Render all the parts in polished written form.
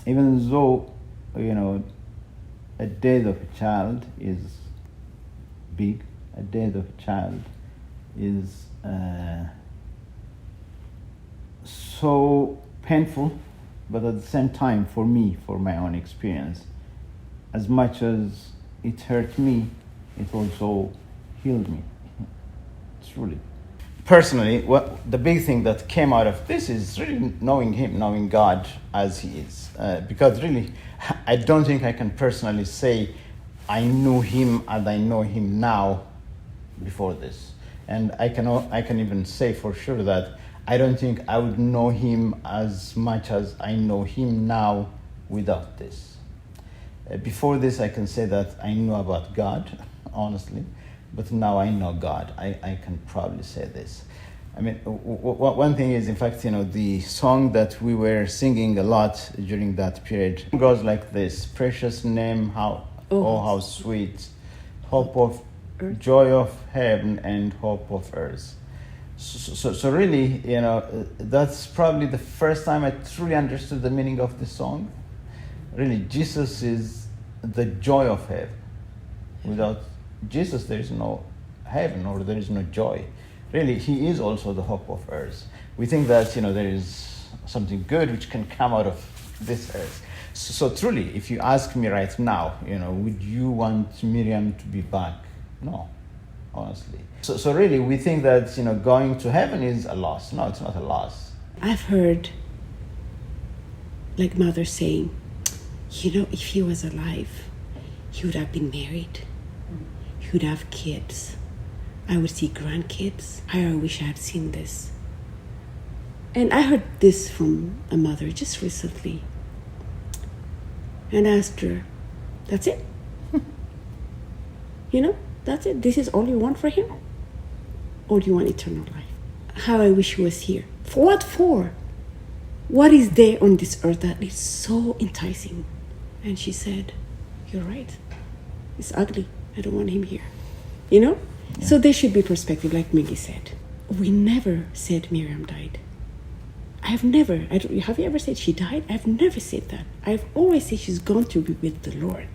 even though, a death of a child is big, a death of a child is so painful, but at the same time, for me, for my own experience, as much as it hurt me, it also healed me, truly. Personally, the big thing that came out of this is really knowing Him, knowing God as He is. Because really, I don't think I can personally say I knew Him as I know Him now before this. And I can even say for sure that I don't think I would know Him as much as I know Him now without this. Before this, I can say that I knew about God, honestly, but now I know God. I can probably say this. I mean, one thing is, in fact, the song that we were singing a lot during that period goes like this: precious name, how sweet, hope of earth. Joy of heaven and hope of earth. So really, that's probably the first time I truly understood the meaning of the song. Really, Jesus is the joy of heaven. Without Jesus, there is no heaven, or there is no joy. Really, He is also the hope of earth. We think that, there is something good which can come out of this earth. So truly, if you ask me right now, would you want Miriam to be back? No, honestly. So really, we think that, going to heaven is a loss. No, it's not a loss. I've heard, like Mother saying, if he was alive, he would have been married. He would have kids. I would see grandkids. I wish I had seen this. And I heard this from a mother just recently. And I asked her, that's it? That's it? This is all you want for him? Or do you want eternal life? How I wish he was here. For what for? What is there on this earth that is so enticing? And she said, you're right. It's ugly. I don't want him here. Yeah. So there should be perspective, like Mingy said. We never said Miriam died. Have you ever said she died? I've never said that. I've always said she's gone to be with the Lord.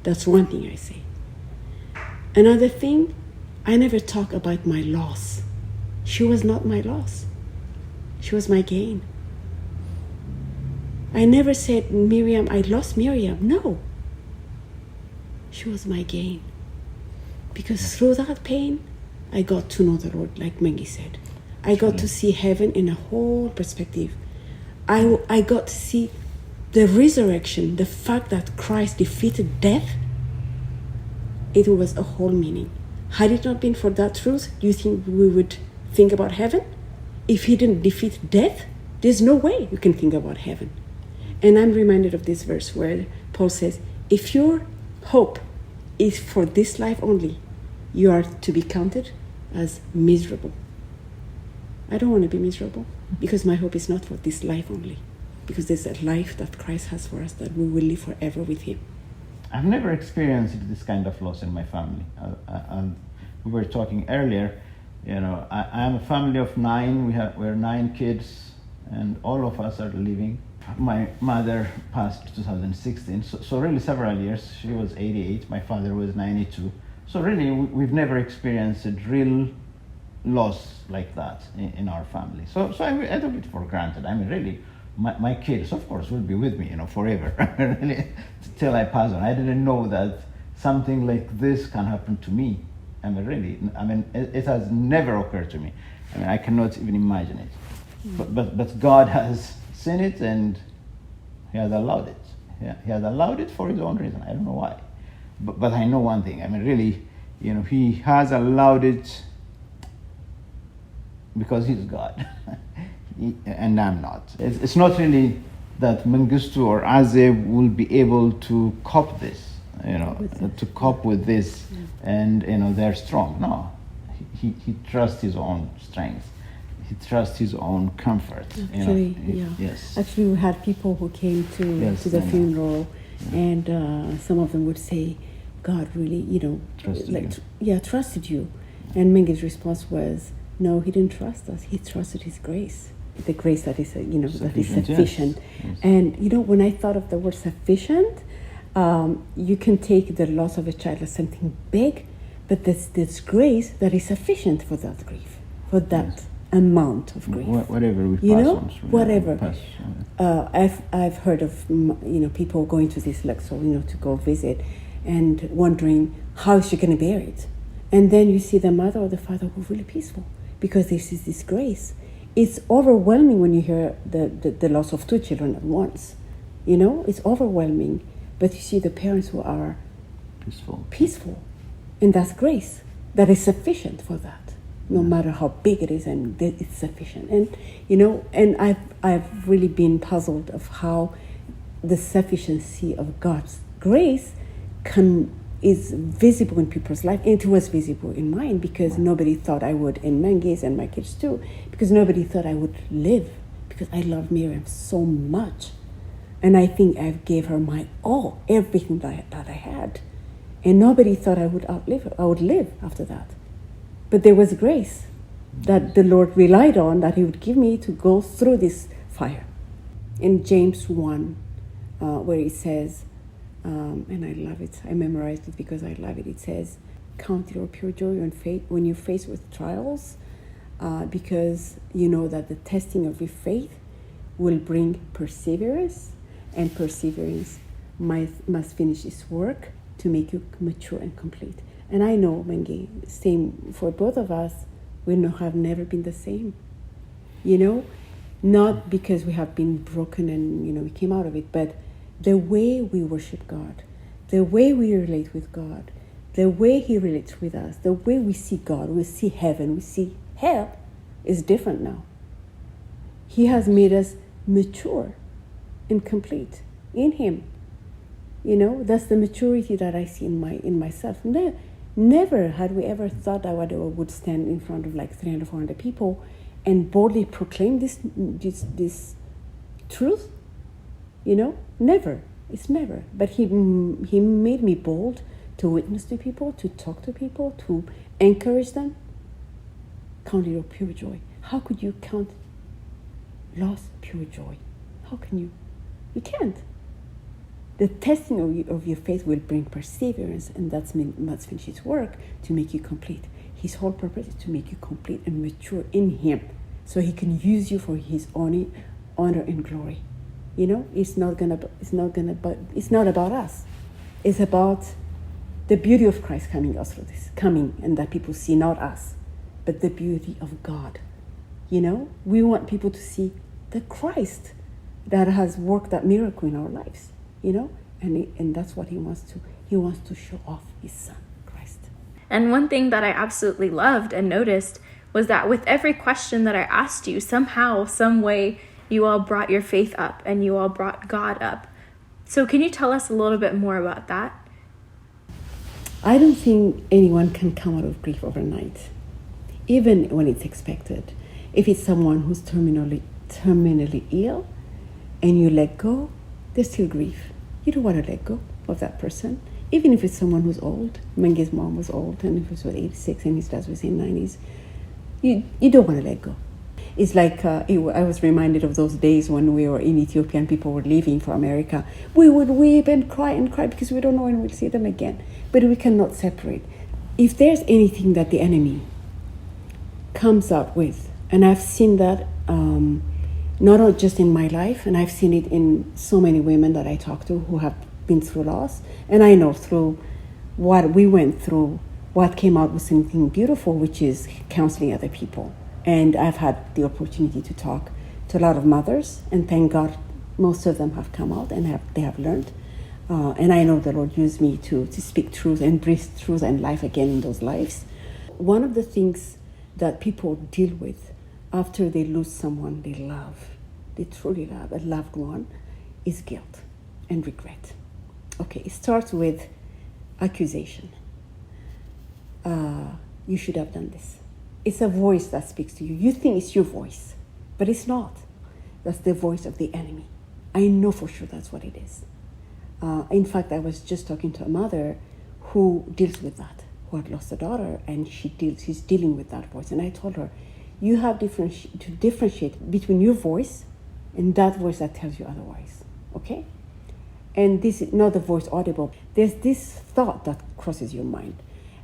That's one thing I say. Another thing, I never talk about my loss. She was not my loss. She was my gain. I never said, I lost Miriam. No. She was my gain. Because through that pain, I got to know the Lord, like Mengi said. I got to see heaven in a whole perspective. I got to see the resurrection, the fact that Christ defeated death. It was a whole meaning. Had it not been for that truth, do you think we would think about heaven? If He didn't defeat death, there's no way you can think about heaven. And I'm reminded of this verse where Paul says, if your hope is for this life only, you are to be counted as miserable. I don't want to be miserable because my hope is not for this life only, because there's a life that Christ has for us that we will live forever with Him. I've never experienced this kind of loss in my family. And we were talking earlier, I am a family of 9. We're 9 kids, and all of us are living. My mother passed in 2016, so really several years. She was 88, my father was 92. So really, we've never experienced a real loss like that in our family. So I took it for granted. I mean, really, my kids, of course, will be with me, forever, really, till I pass on. I didn't know that something like this can happen to me. It has never occurred to me. I cannot even imagine it. But God has seen it, and He has allowed it. He has allowed it for His own reason. I don't know why. But I know one thing. Really, He has allowed it because He's God. And I'm not. It's not really that Mengistu or Azeb will be able to cope this, to cope with this, and they're strong. No, he trusts his own strength. He trusts his own comfort. Actually, Yes. Actually, we had people who came to the funeral, and some of them would say, "God really, trusted you." And Mengi's response was, "No, He didn't trust us. He trusted His grace." the grace that is, that is Sufficient, yes. sufficient. Yes. And when I thought of the word sufficient, you can take the loss of a child as something big, but there's this grace that is sufficient for that grief, for that amount of grief. Whatever we You pass know, on through. whatever. Pass on. I've heard of people going to this Luxor, to go visit, and wondering how is she going to bear it, and then you see the mother or the father who are really peaceful because this is this grace. It's overwhelming when you hear the loss of 2 children at once. It's overwhelming, but you see the parents who are peaceful, and that's grace that is sufficient for that. No matter how big it is, and it's sufficient. And and I've really been puzzled of how the sufficiency of God's grace is visible in people's life. And it was visible in mine because nobody thought I would, and Mengi's and my kids too, because nobody thought I would live, because I love Miriam so much, and I think I gave her my all, everything that I had, and nobody thought I would outlive her. I would live after that. But there was grace that the Lord relied on, that He would give me to go through this fire. In James 1, where it says, and I love it, I memorized it because I love it. It says, count your pure joy when you're faced with trials, because you know that the testing of your faith will bring perseverance, and perseverance must finish its work to make you mature and complete. And I know, Mengi, same for both of us, we have never been the same. Not because we have been broken and, we came out of it, but the way we worship God, the way we relate with God, the way He relates with us, the way we see God, we see heaven, we see hell, is different now. He has made us mature and complete in Him. That's the maturity that I see in myself. Never had we ever thought I would stand in front of like 300, 400 people and boldly proclaim this truth. Never. It's never. But he made me bold to witness to people, to talk to people, to encourage them. Count your pure joy. How could you count loss pure joy? How can you? You can't. The testing of your faith will bring perseverance, and must finish His work to make you complete. His whole purpose is to make you complete and mature in Him, so He can use you for His honor and glory. It's not about us. It's about the beauty of Christ coming and that people see not us, but the beauty of God. We want people to see the Christ that has worked that miracle in our lives. And that's what He wants to show off His Son, Christ. And one thing that I absolutely loved and noticed was that with every question that I asked you, somehow, some way, you all brought your faith up and you all brought God up. So can you tell us a little bit more about that? I don't think anyone can come out of grief overnight, even when it's expected. If it's someone who's terminally ill and you let go, there's still grief. You don't want to let go of that person. Even if it's someone who's old. Mengi's mom was old, and he was 86 and his dad was in 90s. You don't want to let go. It's like, I was reminded of those days when we were in Ethiopia and people were leaving for America. We would weep and cry because we don't know when we'll see them again. But we cannot separate. If there's anything that the enemy comes out with, and I've seen that not just in my life, and I've seen it in so many women that I talk to who have been through loss, and I know through what we went through, what came out was something beautiful, which is counseling other people. And I've had the opportunity to talk to a lot of mothers, and thank God most of them have come out and they have learned. And I know the Lord used me to speak truth and breathe truth and life again in those lives. One of the things that people deal with after they lose someone they love, they truly love, a loved one, is guilt and regret. Okay, it starts with accusation. You should have done this. It's a voice that speaks to you. You think it's your voice, but it's not. That's the voice of the enemy. I know for sure that's what it is. In fact, I was just talking to a mother who deals with that, who had lost a daughter, and she's dealing with that voice. And I told her, you have to differentiate between your voice and that voice that tells you otherwise, okay? And this is not the voice audible. There's this thought that crosses your mind.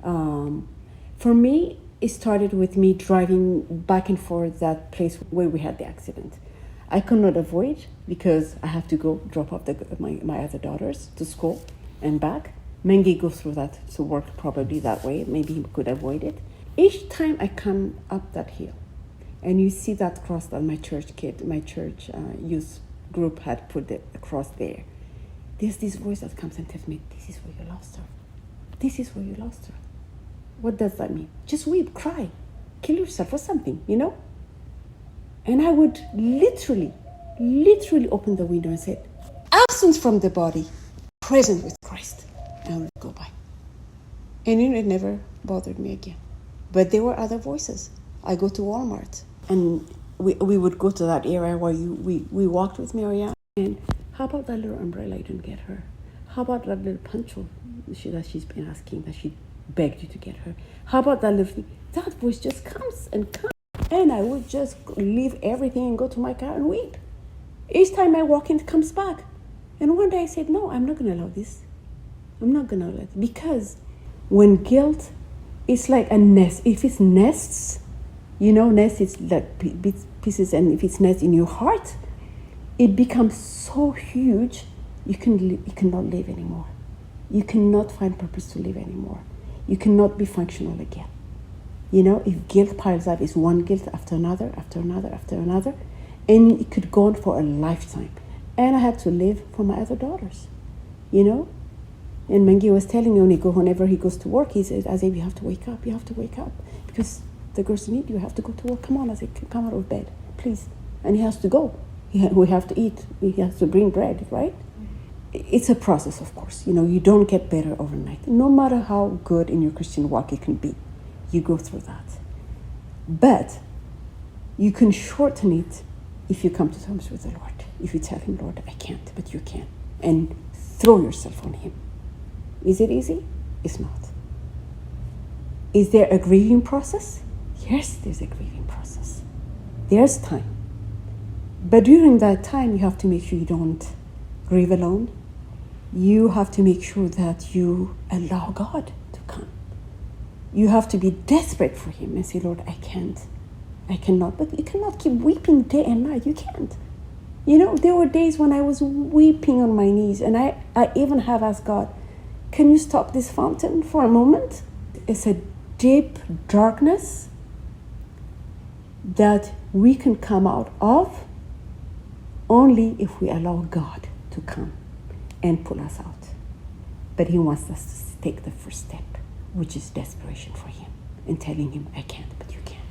For me, it started with me driving back and forth that place where we had the accident. I could not avoid because I have to go drop off my other daughters to school and back. Mengi goes through that to work probably that way. Maybe he could avoid it. Each time I come up that hill and you see that cross that my church youth group had put the cross there, there's this voice that comes and tells me, this is where you lost her. This is where you lost her. What does that mean? Just weep, cry, kill yourself or something, you know? And I would literally open the window and say, absent from the body, present with Christ. And I would go by. And it never bothered me again. But there were other voices. I go to Walmart and we would go to that area where we walked with Miriam. And how about that little umbrella you didn't get her? How about that little poncho that she's been asking, that she begged you to get her? How about that little thing? That voice just comes and comes. And I would just leave everything and go to my car and weep. Each time I walk in, it comes back. And one day I said, no, I'm not going to allow this. I'm not going to allow it. Because when guilt is like a nest, if it's nests, you know, nest is like pieces, and if it's nest in your heart, it becomes so huge, you cannot live anymore. You cannot find purpose to live anymore. You cannot be functional again. You know, if guilt piles up, it's one guilt after another, after another, after another, and it could go on for a lifetime. And I had to live for my other daughters, you know. And Mengi was telling me whenever he goes to work, he says, Azeb, you have to wake up, because the girls need you, have to go to work. Come on, Azeb, come out of bed, please. And he has to go. We have to eat. He has to bring bread, right? It's a process, of course. You know, you don't get better overnight. No matter how good in your Christian walk it can be, you go through that. But you can shorten it if you come to terms with the Lord. If you tell him, Lord, I can't, but you can. And throw yourself on him. Is it easy? It's not. Is there a grieving process? Yes, there's a grieving process. There's time. But during that time, you have to make sure you don't grieve alone. You have to make sure that you allow God to come. You have to be desperate for him and say, Lord, I cannot. But you cannot keep weeping day and night. You can't. You know, there were days when I was weeping on my knees, and I even have asked God, can you stop this fountain for a moment? It's a deep darkness that we can come out of only if we allow God to come and pull us out. But he wants us to take the first step, which is desperation for him and telling him, I can't, but you can.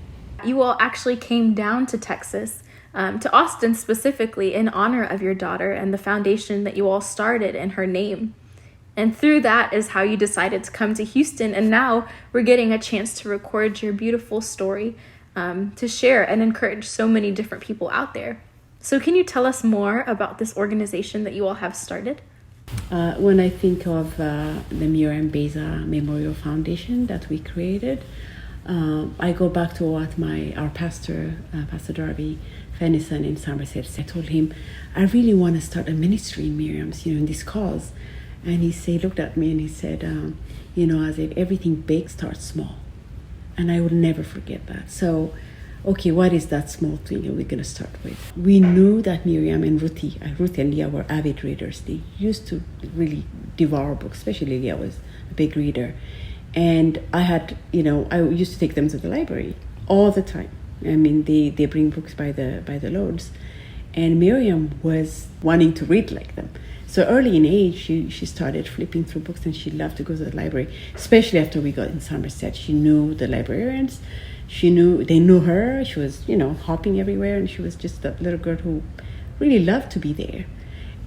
You all actually came down to Texas, to Austin specifically, in honor of your daughter and the foundation that you all started in her name. And through that is how you decided to come to Houston. And now we're getting a chance to record your beautiful story, to share and encourage so many different people out there. So can you tell us more about this organization that you all have started? When I think of the Miriam Beza Memorial Foundation that we created, I go back to what our pastor, Pastor Darby Fennison in Somerset, I told him, I really want to start a ministry in Miriam's, in this cause. And he looked at me and he said, as if everything big starts small. And I will never forget that. So, okay, what is that small thing that we're going to start with? We knew that Miriam and Ruth and Leah were avid readers. They used to really devour books, especially Leah was a big reader. And I had, I used to take them to the library all the time. I mean, they bring books by the loads. And Miriam was wanting to read like them. So early in age, she started flipping through books, and she loved to go to the library, especially after we got in Somerset. She knew the librarians. They knew her. She was, hopping everywhere, and she was just that little girl who really loved to be there.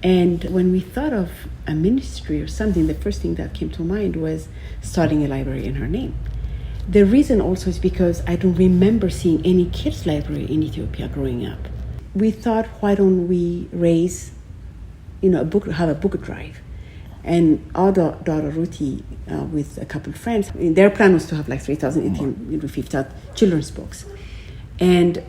And when we thought of a ministry or something, the first thing that came to mind was starting a library in her name. The reason also is because I don't remember seeing any kids' library in Ethiopia growing up. We thought, why don't we raise, have a book drive? And our daughter Ruthie, with a couple of friends, their plan was to have like 3,000 Ethiopian children's books. And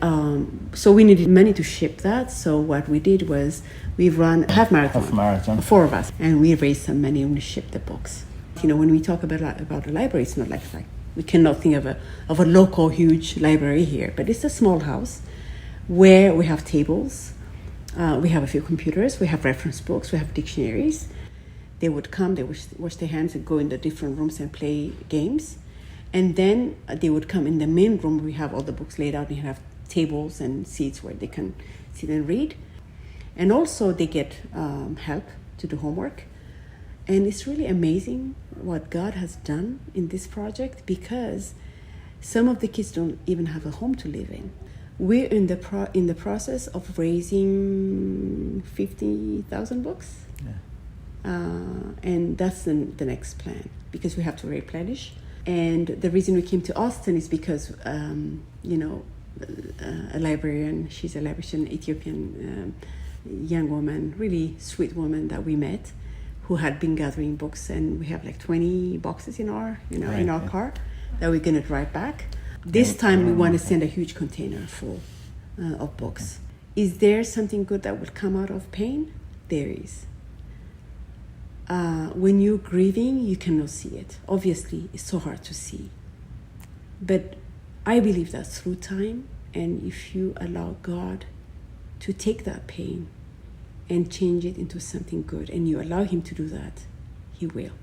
so we needed money to ship that. So what we did was we ran a half marathon, 4 of us, and we raised some money and we shipped the books. You know, when we talk about a library, it's not like we cannot think of a local huge library here, but it's a small house where we have tables, we have a few computers, we have reference books, we have dictionaries. They would come, they would wash their hands and go in the different rooms and play games. And then they would come in the main room. We have all the books laid out. We have tables and seats where they can sit and read. And also they get help to do homework. And it's really amazing what God has done in this project, because some of the kids don't even have a home to live in. We're in the process of raising 50,000 books. Yeah. And that's the next plan, because we have to replenish. And the reason we came to Austin is because, you know, a librarian, she's a librarian, Ethiopian young woman, really sweet woman that we met, who had been gathering books, and we have like 20 boxes in our, in our car that we're gonna drive back. This time we want to send a huge container full of books. Is there something good that will come out of pain? There is. When you're grieving, you cannot see it. Obviously, it's so hard to see. But I believe that through time, and if you allow God to take that pain and change it into something good, and you allow Him to do that, He will.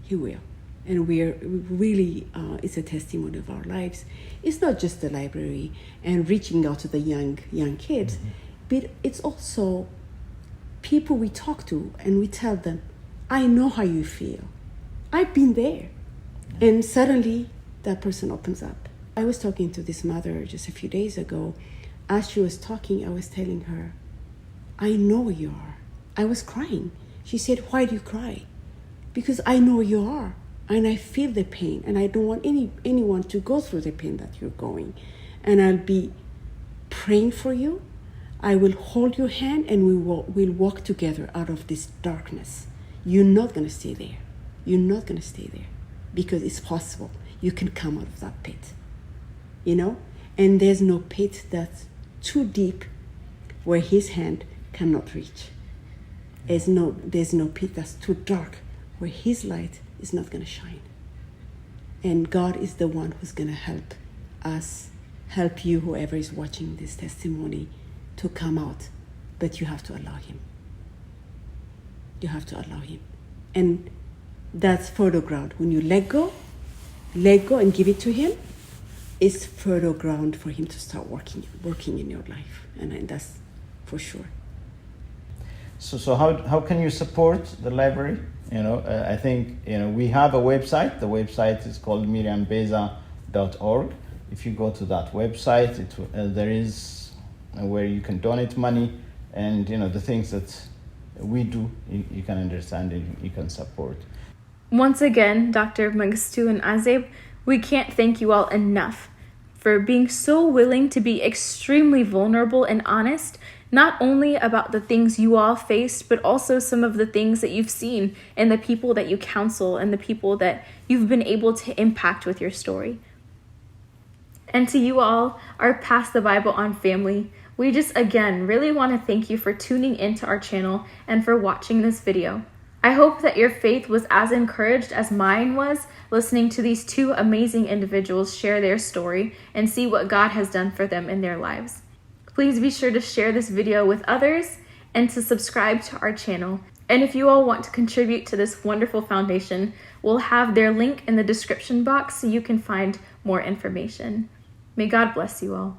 He will. And we're really, it's a testimony of our lives. It's not just the library and reaching out to the young kids, but it's also people we talk to and we tell them, I know how you feel. I've been there. And suddenly that person opens up. I was talking to this mother just a few days ago. As she was talking, I was telling her, I know where you are. I was crying. She said, why do you cry? Because I know where you are. And I feel the pain. And I don't want anyone to go through the pain that you're going. And I'll be praying for you. I will hold your hand and we'll walk together out of this darkness. You're not going to stay there. You're not going to stay there, because it's possible. You can come out of that pit, you know? And there's no pit that's too deep where His hand cannot reach. There's no pit that's too dark where His light is not going to shine. And God is the one who's going to help us, help you, whoever is watching this testimony, to come out. But you have to allow Him. You have to allow Him. And that's fertile ground. When you let go and give it to Him, it's fertile ground for Him to start working in your life. And that's for sure. So how can you support the library? I think, we have a website. The website is called miriambeza.org. If you go to that website, there is where you can donate money, and, the things that we do, you can understand and you can support. Once again, Dr. Mengistu and Azeb, we can't thank you all enough for being so willing to be extremely vulnerable and honest, not only about the things you all faced, but also some of the things that you've seen and the people that you counsel and the people that you've been able to impact with your story. And to you all, our Pass the Bible On family, we just again really want to thank you for tuning into our channel and for watching this video. I hope that your faith was as encouraged as mine was listening to these two amazing individuals share their story and see what God has done for them in their lives. Please be sure to share this video with others and to subscribe to our channel. And if you all want to contribute to this wonderful foundation, we'll have their link in the description box so you can find more information. May God bless you all.